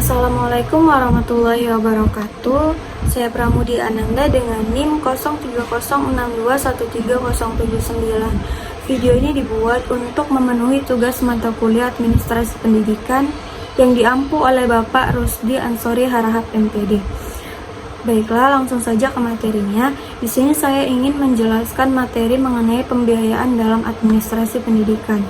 Assalamualaikum warahmatullahi wabarakatuh. Saya Pramudi Ananda dengan NIM 0306213079. Video ini dibuat untuk memenuhi tugas mata kuliah Administrasi Pendidikan yang diampu oleh Bapak Rusdi Ansori Harahap MPD. Baiklah, langsung saja ke materinya. Di sini saya ingin menjelaskan materi mengenai pembiayaan dalam administrasi pendidikan.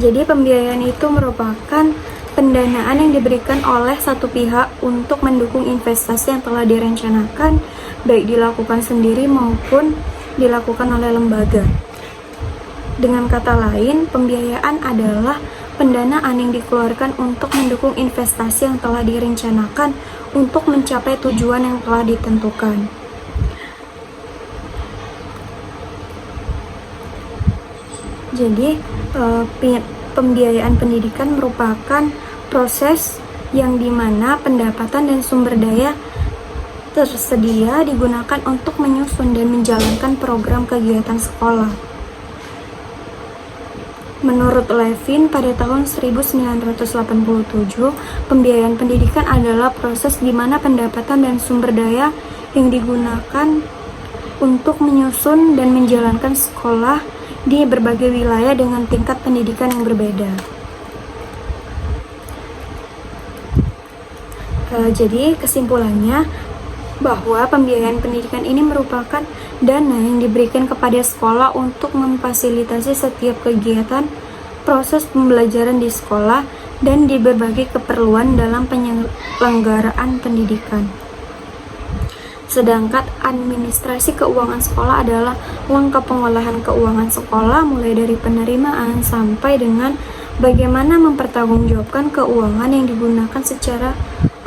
Jadi pembiayaan itu merupakan pendanaan yang diberikan oleh satu pihak untuk mendukung investasi yang telah direncanakan, baik dilakukan sendiri maupun dilakukan oleh lembaga. Dengan kata lain, pembiayaan adalah pendanaan yang dikeluarkan untuk mendukung investasi yang telah direncanakan untuk mencapai tujuan yang telah ditentukan. Jadi, pembiayaan pendidikan merupakan proses yang dimana pendapatan dan sumber daya tersedia digunakan untuk menyusun dan menjalankan program kegiatan sekolah. Menurut Levin, pada tahun 1987, pembiayaan pendidikan adalah proses di mana pendapatan dan sumber daya yang digunakan untuk menyusun dan menjalankan sekolah di berbagai wilayah dengan tingkat pendidikan yang berbeda. Jadi kesimpulannya bahwa pembiayaan pendidikan ini merupakan dana yang diberikan kepada sekolah untuk memfasilitasi setiap kegiatan proses pembelajaran di sekolah dan di berbagai keperluan dalam penyelenggaraan pendidikan. Sedangkan administrasi keuangan sekolah adalah langkah pengolahan keuangan sekolah mulai dari penerimaan sampai dengan bagaimana mempertanggungjawabkan keuangan yang digunakan secara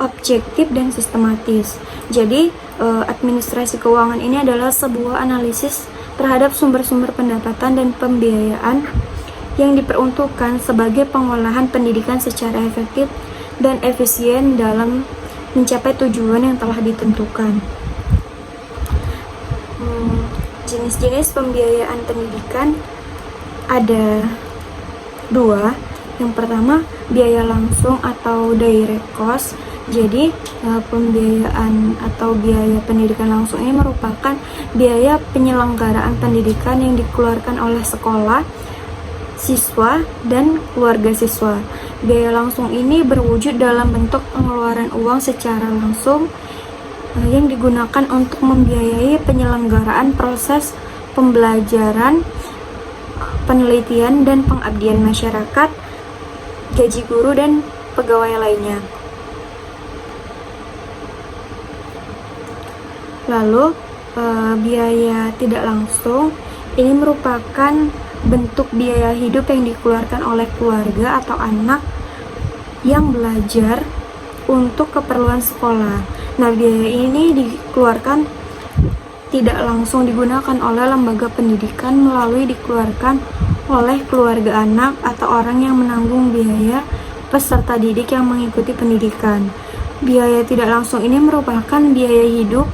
objektif dan sistematis. Jadi, administrasi keuangan ini adalah sebuah analisis terhadap sumber-sumber pendapatan dan pembiayaan yang diperuntukkan sebagai pengolahan pendidikan secara efektif dan efisien dalam mencapai tujuan yang telah ditentukan. Jenis-jenis pembiayaan pendidikan ada dua. Yang pertama, biaya langsung atau direct cost. Jadi, pembiayaan atau biaya pendidikan langsung ini merupakan biaya penyelenggaraan pendidikan yang dikeluarkan oleh sekolah, siswa, dan keluarga siswa. Biaya langsung ini berwujud dalam bentuk pengeluaran uang secara langsung yang digunakan untuk membiayai penyelenggaraan proses pembelajaran, penelitian, dan pengabdian masyarakat, gaji guru, dan pegawai lainnya. Lalu, biaya tidak langsung ini merupakan bentuk biaya hidup yang dikeluarkan oleh keluarga atau anak yang belajar untuk keperluan sekolah. Nah, biaya ini dikeluarkan tidak langsung digunakan oleh lembaga pendidikan melalui dikeluarkan oleh keluarga anak atau orang yang menanggung biaya peserta didik yang mengikuti pendidikan. Biaya tidak langsung ini merupakan biaya hidup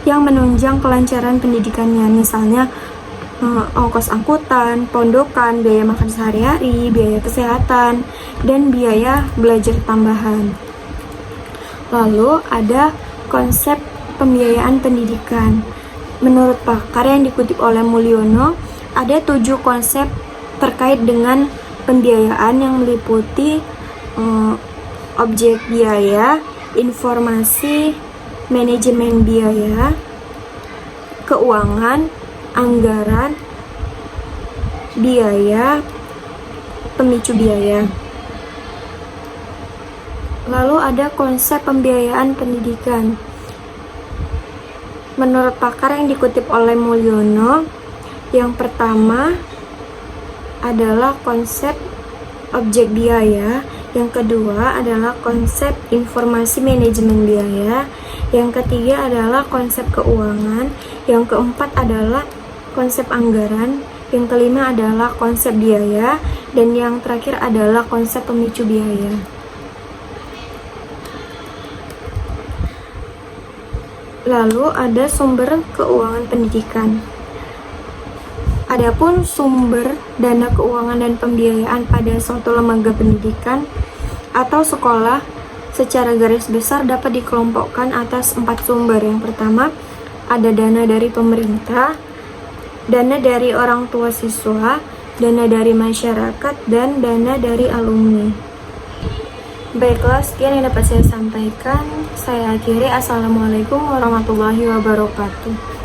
yang menunjang kelancaran pendidikannya, misalnya ongkos angkutan, pondokan, biaya makan sehari-hari, biaya kesehatan, dan biaya belajar tambahan. Lalu ada konsep pembiayaan pendidikan. Menurut pakar yang dikutip oleh Mulyono, ada 7 konsep terkait dengan pembiayaan yang meliputi objek biaya, informasi, manajemen biaya, keuangan, anggaran, biaya, pemicu biaya. Lalu ada konsep pembiayaan pendidikan. Menurut pakar yang dikutip oleh Mulyono, yang pertama adalah konsep objek biaya, yang kedua adalah konsep informasi manajemen biaya, yang ketiga adalah konsep keuangan, yang keempat adalah konsep anggaran, yang kelima adalah konsep biaya, dan yang terakhir adalah konsep pemicu biaya. Lalu ada sumber keuangan pendidikan. Adapun sumber dana keuangan dan pembiayaan pada suatu lembaga pendidikan atau sekolah secara garis besar dapat dikelompokkan atas 4 sumber. Yang pertama, ada dana dari pemerintah, dana dari orang tua siswa, dana dari masyarakat, dan dana dari alumni. Baiklah, sekian yang dapat saya sampaikan. Saya akhiri. Assalamualaikum warahmatullahi wabarakatuh.